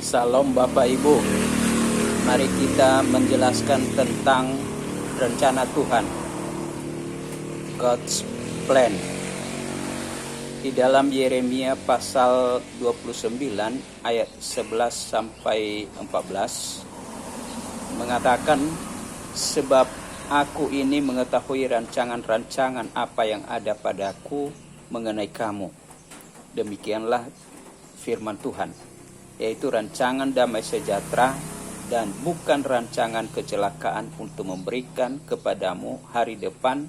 Salam Bapak Ibu. Mari kita menjelaskan tentang rencana Tuhan, God's plan. Di dalam Yeremia pasal 29 ayat 11 sampai 14 mengatakan, sebab aku ini mengetahui rancangan-rancangan apa yang ada padaku mengenai kamu. Demikianlah firman Tuhan, yaitu rancangan damai sejahtera dan bukan rancangan kecelakaan, untuk memberikan kepadamu hari depan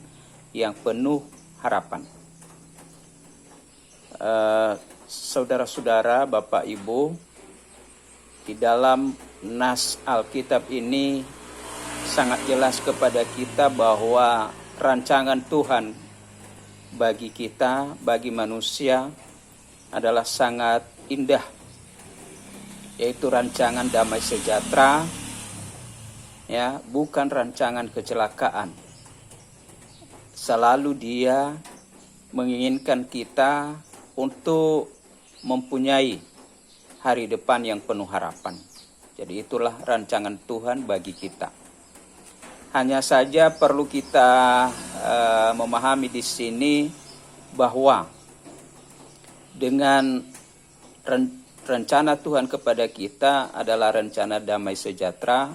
yang penuh harapan. Saudara-saudara, Bapak Ibu, di dalam nas Alkitab ini sangat jelas kepada kita bahwa rancangan Tuhan bagi kita, bagi manusia adalah sangat indah, yaitu rancangan damai sejahtera, ya, bukan rancangan kecelakaan. Selalu Dia menginginkan kita untuk mempunyai hari depan yang penuh harapan. Jadi itulah rancangan Tuhan bagi kita. Hanya saja perlu kita memahami di sini bahwa dengan rencana Tuhan kepada kita adalah rencana damai sejahtera.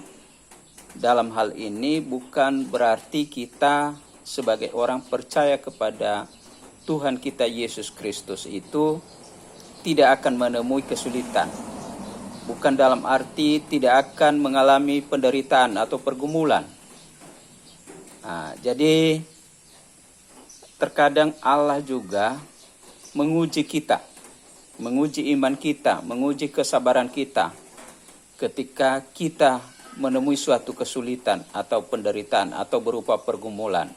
Dalam hal ini bukan berarti kita sebagai orang percaya kepada Tuhan kita Yesus Kristus itu tidak akan menemui kesulitan. Bukan dalam arti tidak akan mengalami penderitaan atau pergumulan. Jadi terkadang Allah juga menguji kita, menguji iman kita, menguji kesabaran kita ketika kita menemui suatu kesulitan atau penderitaan atau berupa pergumulan.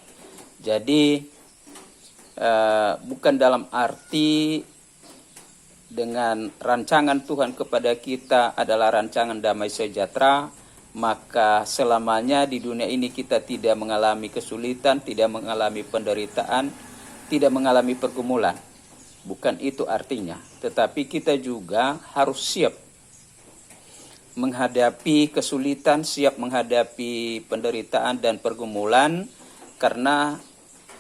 Jadi bukan dalam arti dengan rancangan Tuhan kepada kita adalah rancangan damai sejahtera, maka selamanya di dunia ini kita tidak mengalami kesulitan, tidak mengalami penderitaan, tidak mengalami pergumulan. Bukan itu artinya, tetapi kita juga harus siap menghadapi kesulitan, siap menghadapi penderitaan dan pergumulan, karena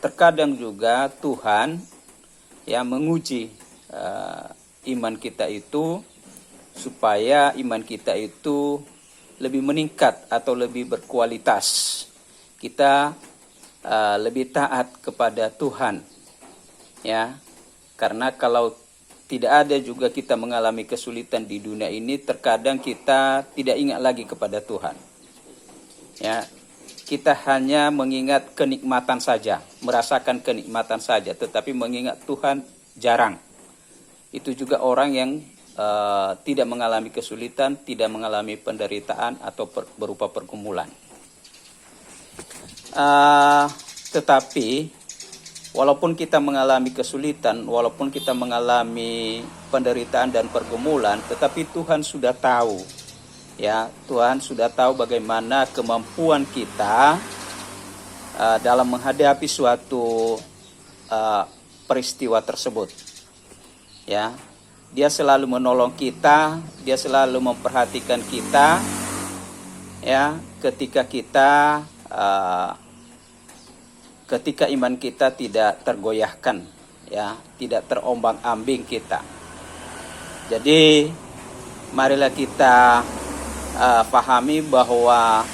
terkadang juga Tuhan menguji iman kita itu, supaya iman kita itu lebih meningkat atau lebih berkualitas. Kita lebih taat kepada Tuhan, ya. Karena kalau tidak ada juga kita mengalami kesulitan di dunia ini, terkadang kita tidak ingat lagi kepada Tuhan. Ya, kita hanya mengingat kenikmatan saja, merasakan kenikmatan saja, tetapi mengingat Tuhan jarang. Itu juga orang yang tidak mengalami kesulitan, tidak mengalami penderitaan atau berupa pergumulan. Tetapi walaupun kita mengalami kesulitan, walaupun kita mengalami penderitaan dan pergumulan, tetapi Tuhan sudah tahu, ya, Tuhan sudah tahu bagaimana kemampuan kita dalam menghadapi suatu peristiwa tersebut. Ya, Dia selalu menolong kita, Dia selalu memperhatikan kita, ya, ketika iman kita tidak tergoyahkan, ya, tidak terombang-ambing kita. Jadi marilah kita pahami bahwa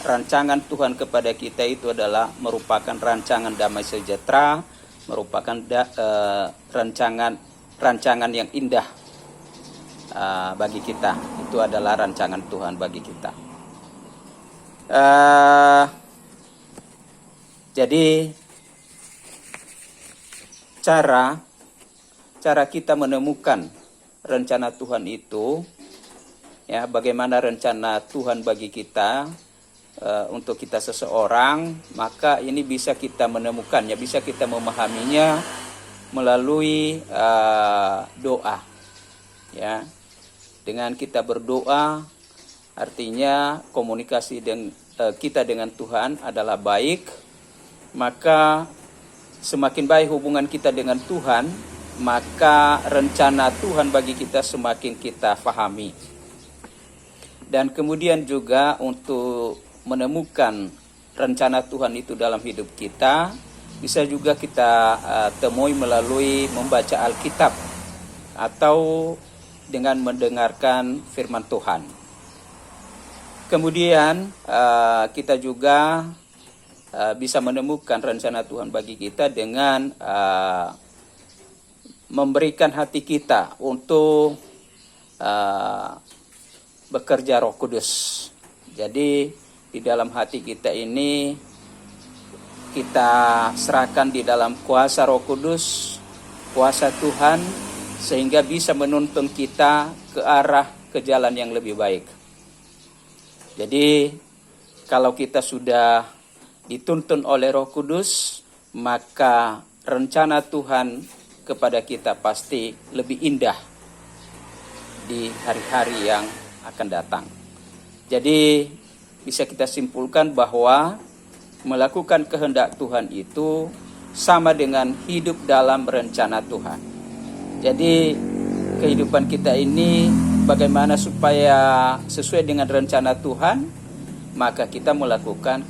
rancangan Tuhan kepada kita itu adalah merupakan rancangan damai sejahtera, merupakan rancangan yang indah bagi kita. Itu adalah rancangan Tuhan bagi kita. Jadi cara kita menemukan rencana Tuhan itu, ya, bagaimana rencana Tuhan bagi kita untuk kita seseorang, maka ini bisa kita menemukannya, bisa kita memahaminya melalui doa, ya. Dengan kita berdoa, artinya komunikasi kita dengan Tuhan adalah baik. Maka semakin baik hubungan kita dengan Tuhan, maka rencana Tuhan bagi kita semakin kita pahami. Dan kemudian juga untuk menemukan rencana Tuhan itu dalam hidup kita, bisa juga kita temui melalui membaca Alkitab atau dengan mendengarkan firman Tuhan. Kemudian kita juga bisa menemukan rencana Tuhan bagi kita dengan memberikan hati kita untuk bekerja Roh Kudus. Jadi di dalam hati kita ini kita serahkan di dalam kuasa Roh Kudus, kuasa Tuhan, sehingga bisa menuntun kita ke jalan yang lebih baik. Jadi kalau kita sudah dituntun oleh Roh Kudus, maka rencana Tuhan kepada kita pasti lebih indah di hari-hari yang akan datang. Jadi bisa kita simpulkan bahwa melakukan kehendak Tuhan itu sama dengan hidup dalam rencana Tuhan. Jadi kehidupan kita ini bagaimana supaya sesuai dengan rencana Tuhan, maka kita melakukan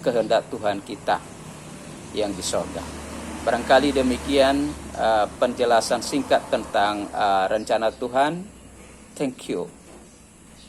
kehendak Tuhan kita yang di sorga. Barangkali demikian penjelasan singkat tentang rencana Tuhan. Thank you.